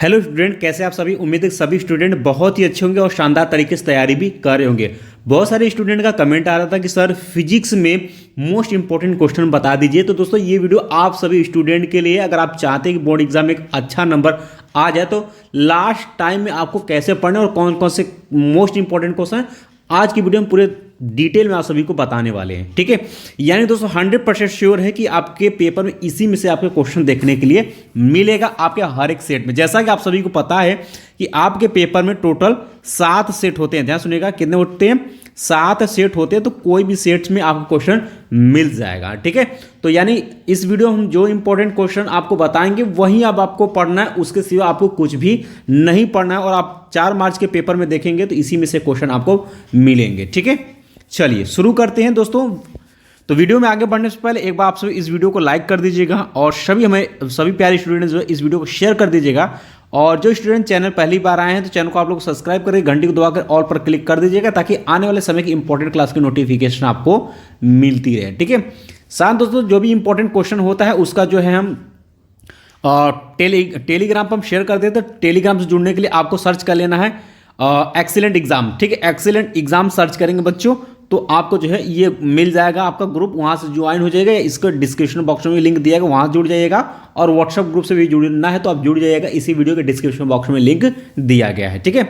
Hello student, कैसे आप सभी। उम्मीद है कि सभी स्टूडेंट बहुत ही अच्छे होंगे और शानदार तरीके से तैयारी भी कर रहे होंगे। बहुत सारे स्टूडेंट का कमेंट आ रहा था कि सर फिजिक्स में मोस्ट इंपॉर्टेंट क्वेश्चन बता दीजिए। तो दोस्तों ये वीडियो आप सभी स्टूडेंट के लिए, अगर आप चाहते हैं कि बोर्ड एग्जाम में एक अच्छा नंबर आ जाए तो लास्ट टाइम में आपको कैसे पढ़ना और कौन कौन से मोस्ट इंपॉर्टेंट क्वेश्चन आज की वीडियो में पूरे डिटेल में आप सभी को बताने वाले हैं। ठीक है, यानी दोस्तों 100% श्योर है कि आपके पेपर में इसी में से आपके क्वेश्चन देखने के लिए मिलेगा आपके हर एक सेट में। जैसा कि आप सभी को पता है कि आपके पेपर में टोटल 7 सेट होते हैं। ध्यान सुनिएगा, कितने होते हैं? 7 सेट होते हैं। तो कोई भी सेट्स में आपको क्वेश्चन मिल जाएगा। ठीक है, तो यानी इस वीडियो हम जो इंपॉर्टेंट क्वेश्चन आपको बताएंगे वही अब आपको पढ़ना है, उसके सिवा आपको कुछ भी नहीं पढ़ना है। और आप 4 मार्च के पेपर में देखेंगे तो इसी में से क्वेश्चन आपको मिलेंगे। ठीक है, चलिए शुरू करते हैं दोस्तों। तो वीडियो में आगे बढ़ने से पहले एक बार आप सभी इस वीडियो को लाइक कर दीजिएगा और सभी प्यारे स्टूडेंट जो है इस वीडियो को शेयर कर दीजिएगा। और जो स्टूडेंट चैनल पहली बार आए हैं तो चैनल को आप लोग सब्सक्राइब करके घंटी को दबाकर ऑल पर क्लिक कर दीजिएगा, ताकि आने वाले समय की इंपॉर्टेंट क्लास की नोटिफिकेशन आपको मिलती रहे। ठीक है, साथ दोस्तों जो भी इंपॉर्टेंट क्वेश्चन होता है उसका जो है हम टेलीग्राम पर हम शेयर कर देते हैं। तो टेलीग्राम से जुड़ने के लिए आपको सर्च कर लेना है एक्सीलेंट एग्जाम। ठीक है, एक्सीलेंट एग्जाम सर्च करेंगे बच्चों तो आपको जो है ये मिल जाएगा आपका ग्रुप, वहाँ से ज्वाइन हो जाएगा। इसको डिस्क्रिप्शन बॉक्स में भी लिंक दिया है, वहाँ जुड़ जाइएगा। और व्हाट्सएप ग्रुप से भी जुड़ना है तो आप जुड़ जाइएगा, इसी वीडियो के डिस्क्रिप्शन बॉक्स में लिंक दिया गया है। ठीक है,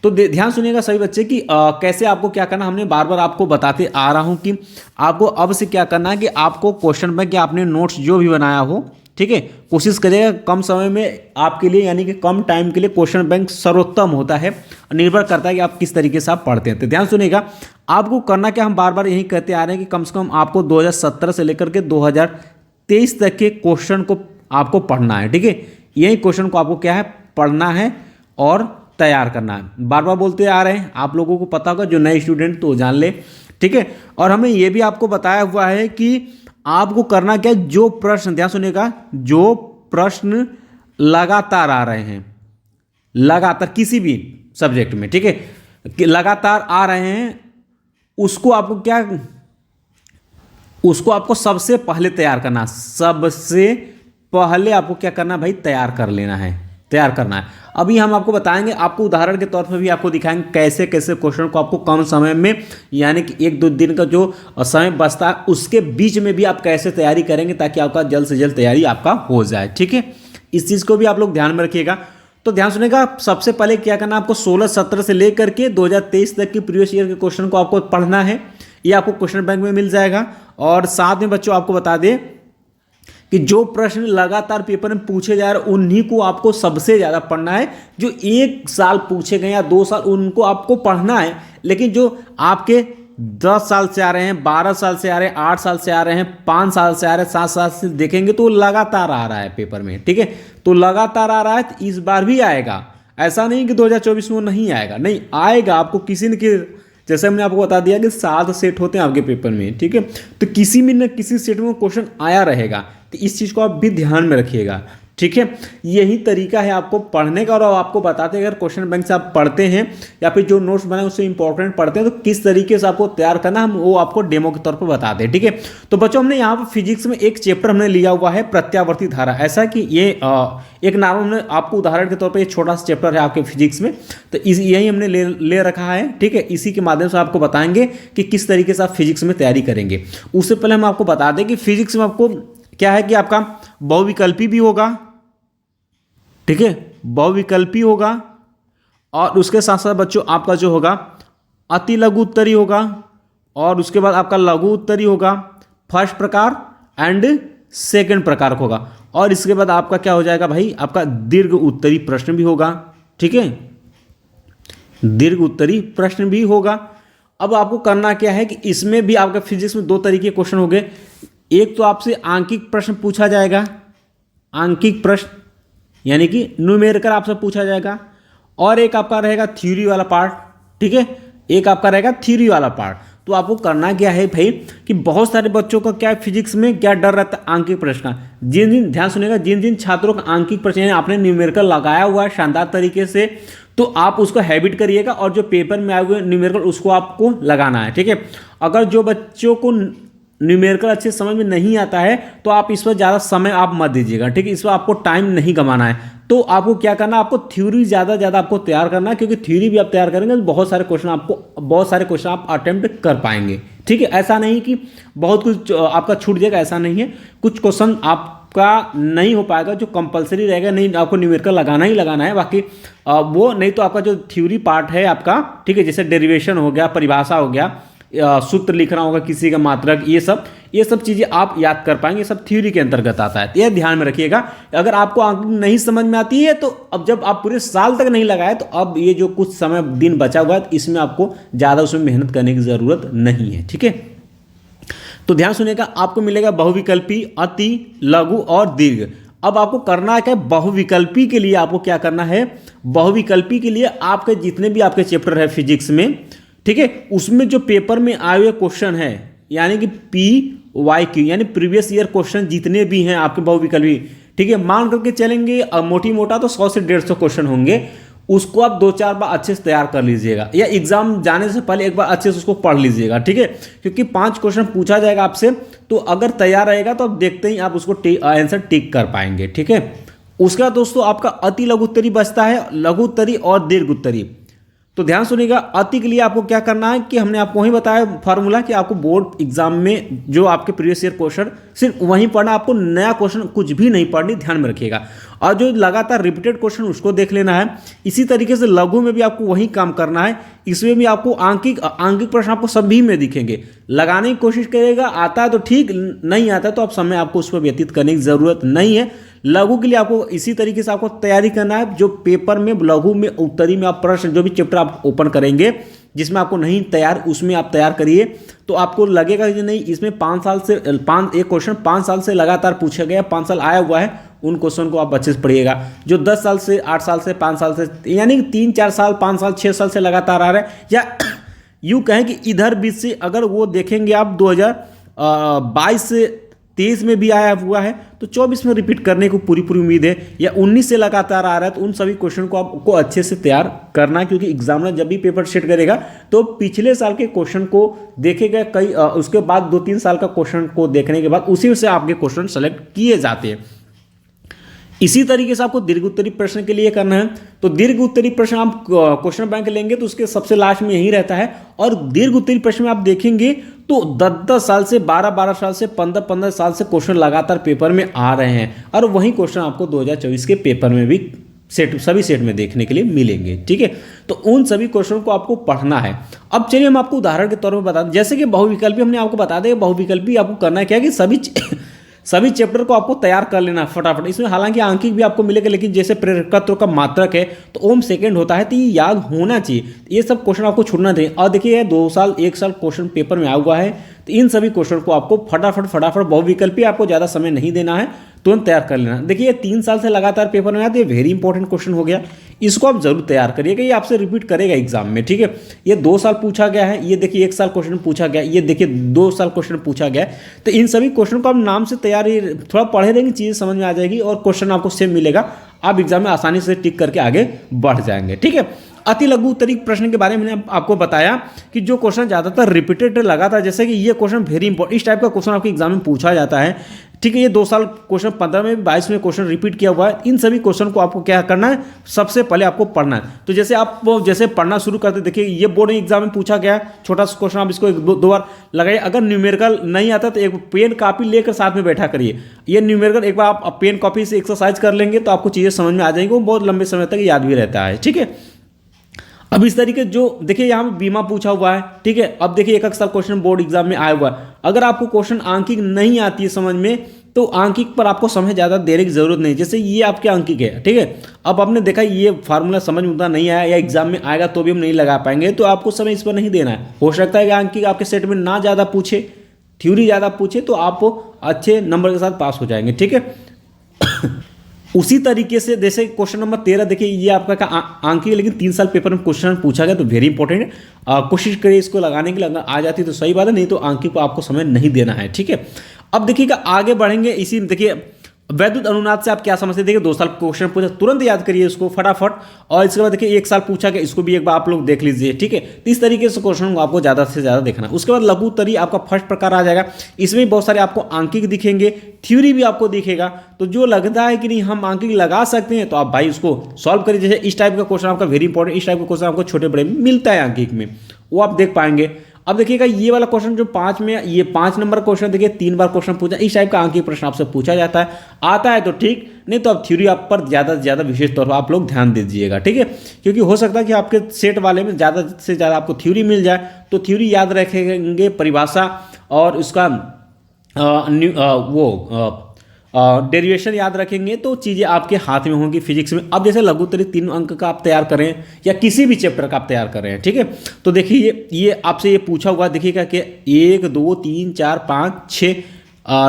तो ध्यान सुनिएगा सभी बच्चे कि कैसे आपको क्या करना। हमने बार बार आपको बताते आ रहा हूँ कि आपको अब से क्या करना है कि आपको क्वेश्चन बैंक या आपने नोट्स जो भी बनाया हो, ठीक है, कोशिश करिएगा कम समय में आपके लिए, यानी कि कम टाइम के लिए क्वेश्चन बैंक सर्वोत्तम होता है। निर्भर करता है कि आप किस तरीके से आप पढ़ते हैं। तो ध्यान सुनिएगा, आपको करना क्या, हम बार बार यही कहते आ रहे हैं कि कम से कम आपको 2017 से लेकर के 2023 तक के क्वेश्चन को आपको पढ़ना है। ठीक है, यही क्वेश्चन को आपको क्या है, पढ़ना है और तैयार करना है। बार बार बोलते आ रहे हैं, आप लोगों को पता होगा, जो नए स्टूडेंट तो जान ले। ठीक है, और हमें यह भी आपको बताया हुआ है कि आपको करना क्या है, जो प्रश्न, ध्यान सुनिएगा, जो प्रश्न लगातार आ रहे हैं, लगातार किसी भी सब्जेक्ट में, ठीक है, लगातार आ रहे हैं, उसको आपको सबसे पहले तैयार करना। सबसे पहले आपको क्या करना भाई, तैयार कर लेना है, तैयार करना है। अभी हम आपको बताएंगे, आपको उदाहरण के तौर पर भी आपको दिखाएंगे कैसे कैसे क्वेश्चन को आपको कम समय में, यानी कि 1-2 दिन का जो समय बचता है उसके बीच में भी आप कैसे तैयारी करेंगे, ताकि आपका जल्द से जल्द तैयारी आपका हो जाए। ठीक है, इस चीज़ को भी आप लोग ध्यान में रखिएगा। तो ध्यान सुनिएगा, सबसे पहले क्या करना, आपको 16-17 से लेकर के 2023 तक की प्रीवियस ईयर के क्वेश्चन को आपको पढ़ना है। ये आपको क्वेश्चन बैंक में मिल जाएगा। और साथ में बच्चों आपको बता दें कि जो प्रश्न लगातार पेपर में पूछे जा रहे हैं उन्हीं को आपको सबसे ज़्यादा पढ़ना है। जो 1 साल पूछे गए या 2 साल, उनको आपको पढ़ना है। लेकिन जो आपके 10 साल से आ रहे हैं, 12 साल से आ रहे हैं, 8 साल से आ रहे हैं, 5 साल से आ रहे हैं, 7 साल से देखेंगे तो लगातार आ रहा है पेपर में। ठीक है, तो लगातार आ रहा है, तो इस बार भी आएगा। ऐसा नहीं कि 2024 में नहीं आएगा, नहीं आएगा। आपको किसी न जैसे हमने आपको बता दिया कि 7 सेट होते हैं आपके पेपर में। ठीक है, तो किसी में न किसी सेट में क्वेश्चन आया रहेगा। तो इस चीज़ को आप भी ध्यान में रखिएगा। ठीक है, यही तरीका है आपको पढ़ने का। और आपको बताते हैं अगर क्वेश्चन बैंक से आप पढ़ते हैं या फिर जो नोट्स बनाए उससे इंपॉर्टेंट पढ़ते हैं तो किस तरीके से आपको तैयार करना, हम वो आपको डेमो के तौर पर बताते हैं। ठीक है, तो बच्चों हमने यहाँ पर फिजिक्स में एक चैप्टर हमने लिया हुआ है, प्रत्यावर्ती धारा। ऐसा कि ये एक नाम हमने आपको उदाहरण के तौर पर, एक छोटा सा चैप्टर है आपके फिजिक्स में, तो यही हमने ले रखा है। ठीक है, इसी के माध्यम से आपको बताएंगे कि किस तरीके से आप फिजिक्स में तैयारी करेंगे। उससे पहले हम आपको बता दें कि फिजिक्स में आपको क्या है कि आपका बहुविकल्पी भी होगा। ठीक है, बहुविकल्पी होगा। और उसके साथ साथ बच्चों आपका जो होगा अति लघु उत्तरी होगा। और उसके बाद आपका लघु उत्तरी होगा, फर्स्ट प्रकार एंड सेकंड प्रकार होगा। और इसके बाद आपका क्या हो जाएगा भाई, आपका दीर्घ उत्तरी प्रश्न भी होगा। ठीक है, दीर्घ उत्तरी प्रश्न भी होगा। अब आपको करना क्या है कि इसमें भी आपका फिजिक्स में 2 तरीके के क्वेश्चन होंगे। एक तो आपसे आंकिक प्रश्न पूछा जाएगा, आंकिक प्रश्न यानी कि न्यूमेरिकल आपसे पूछा जाएगा। और एक आपका रहेगा थ्योरी वाला पार्ट। ठीक है, एक आपका रहेगा थ्योरी वाला पार्ट। तो आपको करना क्या है भाई कि बहुत सारे बच्चों का क्या फिजिक्स में क्या डर रहता है आंकिक प्रश्न का। ध्यान सुनिएगा, जिन छात्रों का आंकिक प्रश्न यानी आपने न्यूमेरिकल लगाया हुआ है शानदार तरीके से, तो आप उसको हैबिट करिएगा और जो पेपर में आए हुए न्यूमेरिकल उसको आपको लगाना है। ठीक है, अगर जो बच्चों को न्यूमेरिकल अच्छे समझ में नहीं आता है तो आप इस पर ज़्यादा समय आप मत दीजिएगा, ठीक है। इस पर आपको टाइम नहीं गंवाना है। तो आपको क्या करना है, आपको थ्योरी ज़्यादा आपको तैयार करना है, क्योंकि थ्योरी भी आप तैयार करेंगे तो बहुत सारे क्वेश्चन आप अटेम्प्ट कर पाएंगे, ठीक है। ऐसा नहीं कि बहुत कुछ आपका छूट जाएगा, ऐसा नहीं है। कुछ क्वेश्चन आपका नहीं हो पाएगा जो कंपलसरी रहेगा, नहीं आपको न्यूमेरिकल लगाना ही लगाना है, बाकी वो नहीं तो आपका जो थ्योरी पार्ट है आपका, ठीक है, जैसे डेरिवेशन हो गया, परिभाषा हो गया, सूत्र लिखना होगा किसी का मात्रक, ये सब चीज़ें आप याद कर पाएंगे, सब थ्योरी के अंतर्गत आता है। ये ध्यान में रखिएगा। अगर आपको अंक नहीं समझ में आती है तो अब जब आप पूरे साल तक नहीं लगाए तो अब ये जो कुछ समय दिन बचा हुआ है इसमें आपको ज़्यादा उसमें मेहनत करने की ज़रूरत नहीं है, ठीक है। तो ध्यान सुनिएगा, आपको मिलेगा बहुविकल्पी, अति, लघु और दीर्घ। अब आपको करना क्या है, बहुविकल्पी के लिए आपको क्या करना है, बहुविकल्पी के लिए आपके जितने भी आपके चैप्टर है फिजिक्स में, ठीक है, उसमें जो पेपर में आए हुए क्वेश्चन है, यानी कि PYQ यानी प्रीवियस ईयर क्वेश्चन जितने भी हैं आपके बहुविकल्पी, ठीक है, मान करके चलेंगे मोटी मोटा तो 100 से 150 क्वेश्चन होंगे। उसको आप 2-4 बार अच्छे से तैयार कर लीजिएगा, या एग्जाम जाने से पहले एक बार अच्छे से उसको पढ़ लीजिएगा, ठीक है, क्योंकि 5 क्वेश्चन पूछा जाएगा आपसे। तो अगर तैयार रहेगा तो आप देखते ही आप उसको आंसर टिक कर पाएंगे, ठीक है। उसके बाद दोस्तों आपका अति लघु उत्तरी बचता है, लघु उत्तरी और दीर्घ उत्तरी। तो ध्यान सुनिएगा, अति के लिए आपको क्या करना है कि हमने आपको वही बताया फार्मूला कि आपको बोर्ड एग्जाम में जो आपके प्रीवियस ईयर क्वेश्चन सिर्फ वहीं पढ़ना, आपको नया क्वेश्चन कुछ भी नहीं पढ़नी, ध्यान में रखिएगा। और जो लगातार रिपीटेड क्वेश्चन उसको देख लेना है। इसी तरीके से लघु में भी आपको वही काम करना है। इसमें भी आपको आंकिक प्रश्न आपको सभी में दिखेंगे, लगाने की कोशिश करिएगा। आता है तो ठीक, नहीं आता तो आप समय आपको उस पर व्यतीत करने की जरूरत नहीं है। लघु के लिए आपको इसी तरीके से आपको तैयारी करना है। जो पेपर में लघु में उत्तरी में आप प्रश्न जो भी चैप्टर आप ओपन करेंगे जिसमें आपको नहीं तैयार, उसमें आप तैयार करिए। तो आपको लगेगा कि नहीं इसमें 5 साल से एक क्वेश्चन 5 साल से लगातार पूछा गया, 5 साल आया हुआ है, उन क्वेश्चन को आप अच्छे से पढ़िएगा। जो 10 साल से 8 साल से 5 साल से यानी 3-4 साल 5 साल 6 साल से लगातार आ रहा है, या यूँ कहें कि इधर बीच से अगर वो देखेंगे आप 2022 से 23 में भी आया हुआ है तो 24 में रिपीट करने को पूरी उम्मीद है, या 19 से लगातार आ रहा है तो उन सभी क्वेश्चन को आपको अच्छे से तैयार करना है। क्योंकि एग्जामिनर जब भी पेपर सेट करेगा तो पिछले साल के क्वेश्चन को देखेगा, कई उसके बाद 2-3 साल का क्वेश्चन को देखने के बाद उसी से आपके क्वेश्चन सेलेक्ट किए जाते हैं। इसी तरीके से आपको दीर्घ उत्तरी प्रश्न के लिए करना है। तो दीर्घ उत्तरी प्रश्न आप क्वेश्चन बैंक लेंगे तो उसके सबसे लास्ट में यही रहता है। और दीर्घ उत्तरी प्रश्न में आप देखेंगे तो 10-10 साल से 12-12 साल से 15-15 साल से क्वेश्चन लगातार पेपर में आ रहे हैं, और वही क्वेश्चन आपको 2024 के पेपर में भी सभी सेट में देखने के लिए मिलेंगे, ठीक है। तो उन सभी क्वेश्चन को आपको पढ़ना है। अब चलिए हम आपको उदाहरण के तौर पर बता दें, जैसे कि बहुविकल्पी हमने आपको बता दें, बहुविकल्पी आपको करना है क्या कि सभी चैप्टर को आपको तैयार कर लेना फटाफट। इसमें हालांकि आंकिक भी आपको मिलेगा, लेकिन जैसे प्रेरकत्व का मात्रक है तो ओम सेकंड होता है, तो ये याद होना चाहिए। ये सब क्वेश्चन आपको छूटना चाहिए। और देखिए 2 साल 1 साल क्वेश्चन पेपर में आया हुआ है, तो इन सभी क्वेश्चन को आपको फटाफट बहुविकल्पी आपको ज़्यादा समय नहीं देना है, तुरंत तैयार कर लेना। देखिए 3 साल से लगातार पेपर में आया तो ये वेरी इंपॉर्टेंट क्वेश्चन हो गया, इसको आप जरूर तैयार करिएगा। ये आपसे रिपीट करेगा एग्जाम में, ठीक है। ये 2 साल पूछा गया है, ये देखिए 1 साल क्वेश्चन पूछा गया, ये देखिए 2 साल क्वेश्चन पूछा गया। तो इन सभी क्वेश्चन को आप नाम से तैयारी थोड़ा पढ़े रहेंगे, चीज़ें समझ में आ जाएगी और क्वेश्चन आपको सेम मिलेगा। आप एग्जाम में आसानी से टिक करके आगे बढ़ जाएंगे, ठीक है। अति लघु उत्तरी प्रश्न के बारे में मैंने आपको बताया कि जो क्वेश्चन ज़्यादातर रिपीटेड लगातार, जैसे कि ये क्वेश्चन वेरी इंपॉर्टेंट, इस टाइप का क्वेश्चन आपके एग्जाम में पूछा जाता है, ठीक है। ये 2 साल क्वेश्चन 15 में 22 में क्वेश्चन रिपीट किया हुआ है। इन सभी क्वेश्चन को आपको क्या करना है, सबसे पहले आपको पढ़ना है। तो जैसे आप जैसे पढ़ना शुरू करते, देखिए ये बोर्ड एग्जाम में पूछा गया छोटा सा क्वेश्चन, आप इसको 2 बार लगाइए। अगर न्यूमेरिकल नहीं आता तो एक पेन कॉपी लेकर साथ में बैठा करिए। ये न्यूमेरिकल एक बार आप पेन कॉपी से एक्सरसाइज कर लेंगे तो आपको चीज़ें समझ में आ जाएंगी, वो बहुत लंबे समय तक याद भी रहता है, ठीक है। अब इस तरीके जो देखिए यहाँ पे बीमा पूछा हुआ है, ठीक है। अब देखिए एक अक्सर क्वेश्चन बोर्ड एग्जाम में आया हुआ है। अगर आपको क्वेश्चन आंकिक नहीं आती है समझ में, तो आंकिक पर आपको समय ज़्यादा देने की जरूरत नहीं। जैसे ये आपके आंकिक है, ठीक है। अब आपने देखा ये फार्मूला समझ में उतना नहीं आया, या एग्जाम में आएगा तो भी हम नहीं लगा पाएंगे, तो आपको समय इस पर नहीं देना है। हो सकता है कि आंकिक आपके सेट में ना ज़्यादा पूछे, थ्योरी ज़्यादा पूछे, तो आप अच्छे नंबर के साथ पास हो जाएंगे, ठीक है। उसी तरीके से जैसे क्वेश्चन नंबर 13 देखिए, ये आपका आंकिक, लेकिन 3 साल पेपर में क्वेश्चन पूछा गया, तो वेरी इंपॉर्टेंट है। कोशिश करिए इसको लगाने की, आ जाती तो सही बात है, नहीं तो आंकिक को आपको समय नहीं देना है, ठीक है। अब देखिएगा आगे बढ़ेंगे। इसी देखिए वैद्युत अनुनाद से आप क्या समझते हैं? देखिए 2 साल क्वेश्चन पूछा, तुरंत याद करिए इसको फटाफट। और इसके बाद देखिए 1 साल पूछा गया, इसको भी एक बार आप लोग देख लीजिए, ठीक है। तो इस तरीके से क्वेश्चन को आपको ज़्यादा से ज़्यादा देखना है। उसके बाद लघु उत्तरीय आपका फर्स्ट प्रकार आ जाएगा। इसमें भी बहुत सारे आपको आंकिक दिखेंगे, थ्योरी भी आपको दिखेगा। तो जो लगता है कि नहीं हम आंकिक लगा सकते हैं, तो आप भाई उसको सॉल्व करिए। जैसे इस टाइप का क्वेश्चन आपका वेरी इंपॉर्टेंट, इस टाइप का क्वेश्चन आपको छोटे बड़े में मिलता है आंकिक में, वो आप देख पाएंगे। अब देखिएगा ये वाला क्वेश्चन जो 5 में, ये 5 नंबर क्वेश्चन देखिए 3 बार क्वेश्चन पूछा, इस टाइप का आंकिक प्रश्न आपसे पूछा जाता है। आता है तो ठीक, नहीं तो आप थ्योरी आप पर ज़्यादा से ज़्यादा विशेष तौर पर आप लोग ध्यान दीजिएगा, ठीक है। क्योंकि हो सकता है कि आपके सेट वाले में ज़्यादा से ज़्यादा आपको थ्योरी मिल जाए, तो थ्योरी याद रखेंगे, परिभाषा और उसका डेरिवेशन याद रखेंगे, तो चीज़ें आपके हाथ में होंगी फिजिक्स में। अब जैसे लघु उत्तरीय 3 अंक का आप तैयार करें या किसी भी चैप्टर का आप तैयार कर रहे हैं, ठीक है। तो देखिए ये आपसे ये पूछा हुआ देखिएगा कि 1 2 3 4 5 6,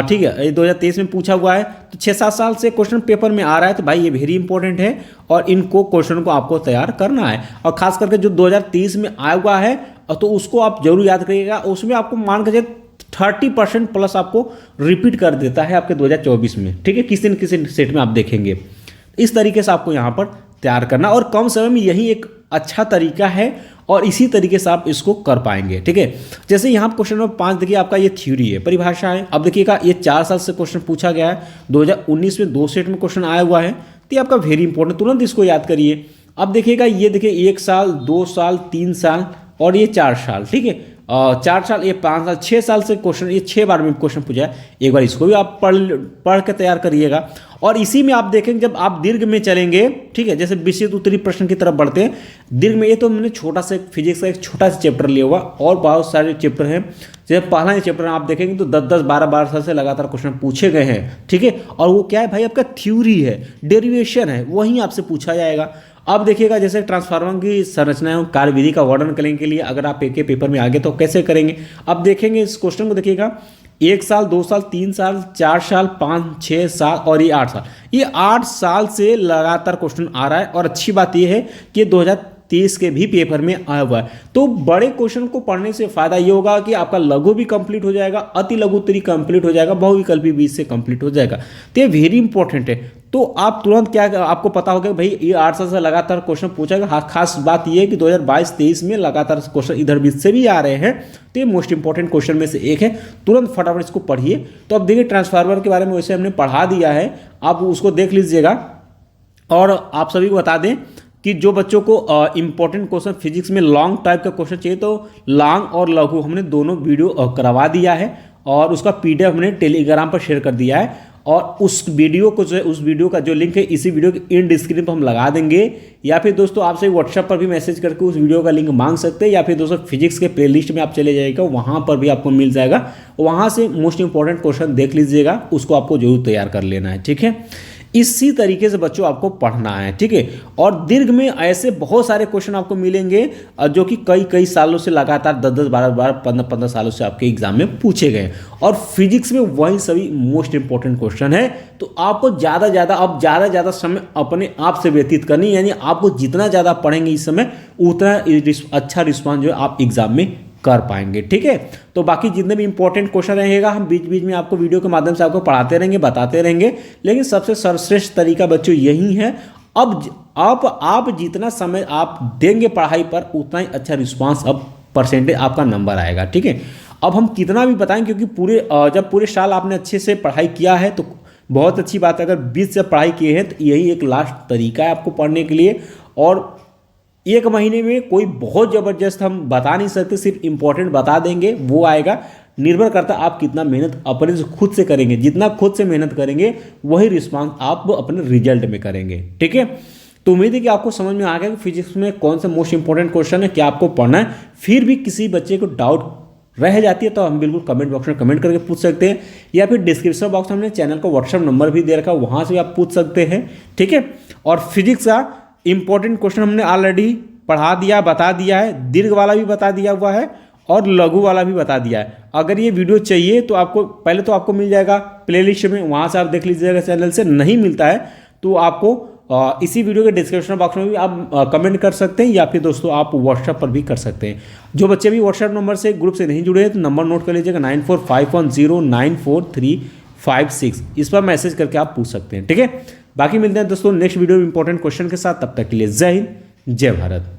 ठीक है, ये 2023 में पूछा हुआ है। तो 6-7 साल से क्वेश्चन पेपर में आ रहा है, तो भाई ये वेरी इंपॉर्टेंट है और इनको क्वेश्चन को आपको तैयार करना है। और खास करके जो 2023 में आया हुआ है, तो उसको आप जरूर याद करिएगा। उसमें आपको मान के 30% प्लस आपको रिपीट कर देता है आपके 2024 में, ठीक है, किसी न किसी सेट में आप देखेंगे। इस तरीके से आपको यहाँ पर तैयार करना, और कम समय में यही एक अच्छा तरीका है और इसी तरीके से आप इसको कर पाएंगे, ठीक है। जैसे यहाँ क्वेश्चन नंबर 5 देखिए, आपका ये थ्योरी है, परिभाषा है। अब देखिएगा ये 4 साल से क्वेश्चन पूछा गया है, 2019 में 2 सेट में क्वेश्चन आया हुआ है, तो ये आपका वेरी इंपॉर्टेंट, तुरंत इसको याद करिए। अब देखिएगा ये देखिए 1 साल 2 साल 3 साल और ये 4 साल, ठीक है। 4 साल, ये 5 साल, 6 साल से क्वेश्चन, ये 6 बार में क्वेश्चन पूछा है। एक बार इसको भी आप पढ़ के तैयार करिएगा। और इसी में आप देखेंगे जब आप दीर्घ में चलेंगे, ठीक है, जैसे विशेष उत्तरीय प्रश्न की तरफ बढ़ते हैं दीर्घ में, ये तो मैंने छोटा सा फिजिक्स का एक छोटा सा चैप्टर लिया हुआ, और बहुत सारे चैप्टर हैं। जैसे पहला ही चैप्टर आप देखेंगे तो 10-10 12-12 साल से लगातार क्वेश्चन पूछे गए हैं, ठीक है। और वो क्या है भाई, आपका थ्योरी है, डेरिवेशन है, वहीं आपसे पूछा जाएगा। अब देखिएगा जैसे ट्रांसफार्मर की संरचना एवं कार्यविधि का वर्णन करने के लिए अगर आप एक पेपर में आगे तो कैसे करेंगे। अब देखेंगे इस क्वेश्चन को, देखिएगा 1 साल 2 साल 3 साल 4 साल 5 6 7 और ये 8 साल, ये 8 साल से लगातार क्वेश्चन आ रहा है। और अच्छी बात ये है कि 2023 के भी पेपर में आया हुआ है। तो बड़े क्वेश्चन को पढ़ने से फायदा ये होगा कि आपका लघु भी कंप्लीट हो जाएगा, अति लघु उत्तरीय कंप्लीट हो जाएगा, बहुविकल्पी भी इससे कंप्लीट हो जाएगा। तो ये वेरी इंपॉर्टेंट है। तो आप तुरंत क्या आपको पता होगा भाई ये 8 साल से लगातार क्वेश्चन पूछेगा। हाँ, खास बात ये है कि 2022-23 में लगातार क्वेश्चन इधर बीच से भी आ रहे हैं, तो ये मोस्ट इंपॉर्टेंट क्वेश्चन में से एक है। तुरंत फटाफट इसको पढ़िए। तो अब देखिए ट्रांसफार्मर के बारे में वैसे हमने पढ़ा दिया है, आप उसको देख लीजिएगा। और आप सभी को बता दें कि जो बच्चों को इंपॉर्टेंट क्वेश्चन फिजिक्स में लॉन्ग टाइप का क्वेश्चन चाहिए, तो लॉन्ग और लघु हमने दोनों वीडियो करवा दिया है और उसका PDF हमने टेलीग्राम पर शेयर कर दिया है। और उस वीडियो को जो है, उस वीडियो का जो लिंक है इसी वीडियो के इन डिस्क्रिप्शन पर हम लगा देंगे, या फिर दोस्तों आपसे व्हाट्सएप पर भी मैसेज करके उस वीडियो का लिंक मांग सकते हैं, या फिर दोस्तों फिजिक्स के प्लेलिस्ट में आप चले जाइएगा, वहाँ पर भी आपको मिल जाएगा। वहाँ से मोस्ट इंपॉर्टेंट क्वेश्चन देख लीजिएगा, उसको आपको जरूर तैयार कर लेना है, ठीक है। इसी तरीके से बच्चों आपको पढ़ना है, ठीक है। और दीर्घ में ऐसे बहुत सारे क्वेश्चन आपको मिलेंगे जो कि कई सालों से लगातार 10-10 12-12 15-15 सालों से आपके एग्जाम में पूछे गए। और फिजिक्स में वही सभी मोस्ट इंपॉर्टेंट क्वेश्चन है। तो आपको ज़्यादा समय अपने आप से व्यतीत करनी, यानी आपको जितना ज़्यादा पढ़ेंगे इस समय उतना अच्छा रिस्पॉन्स जो है आप एग्जाम में कर पाएंगे, ठीक है। तो बाकी जितने भी इंपॉर्टेंट क्वेश्चन रहेगा हम बीच बीच में आपको वीडियो के माध्यम से आपको पढ़ाते रहेंगे, बताते रहेंगे। लेकिन सबसे सर्वश्रेष्ठ तरीका बच्चों यही है। अब आप जितना समय आप देंगे पढ़ाई पर उतना ही अच्छा रिस्पांस, अब परसेंटेज आपका नंबर आएगा, ठीक है। अब हम कितना भी बताएं, क्योंकि जब पूरे साल आपने अच्छे से पढ़ाई किया है तो बहुत अच्छी बात है। अगर 20 से पढ़ाई किए हैं तो यही एक लास्ट तरीका है आपको पढ़ने के लिए। और 1 महीने में कोई बहुत ज़बरदस्त हम बता नहीं सकते, सिर्फ इंपॉर्टेंट बता देंगे, वो आएगा। निर्भर करता आप कितना मेहनत अपने से खुद से करेंगे। जितना खुद से मेहनत करेंगे वही रिस्पांस आप अपने रिजल्ट में करेंगे, ठीक है। तो उम्मीद है कि आपको समझ में आ गया कि फिजिक्स में कौन सा मोस्ट इंपॉर्टेंट क्वेश्चन है, क्या आपको पढ़ना है। फिर भी किसी बच्चे को डाउट रह जाती है तो हम बिल्कुल कमेंट बॉक्स में कमेंट करके पूछ सकते हैं, या फिर डिस्क्रिप्शन बॉक्स में हमने चैनल का व्हाट्सएप नंबर भी दे रखा है, वहाँ से भी आप पूछ सकते हैं, ठीक है। और फिजिक्स का इंपॉर्टेंट क्वेश्चन हमने ऑलरेडी पढ़ा दिया, बता दिया है। दीर्घ वाला भी बता दिया हुआ है और लघु वाला भी बता दिया है। अगर ये वीडियो चाहिए तो आपको पहले तो आपको मिल जाएगा प्लेलिस्ट में, वहाँ से आप देख लीजिएगा। चैनल से नहीं मिलता है तो आपको इसी वीडियो के डिस्क्रिप्शन बॉक्स में भी आप कमेंट कर सकते हैं, या फिर दोस्तों आप व्हाट्सएप पर भी कर सकते हैं। जो बच्चे भी व्हाट्सएप नंबर से ग्रुप से नहीं जुड़े हैं तो नंबर नोट कर लीजिएगा 94510943 56 इस पर मैसेज करके आप पूछ सकते हैं। ठीक है, बाकी मिलते हैं दोस्तों नेक्स्ट वीडियो में इंपॉर्टेंट क्वेश्चन के साथ। तब तक के लिए जय हिंद, जय भारत।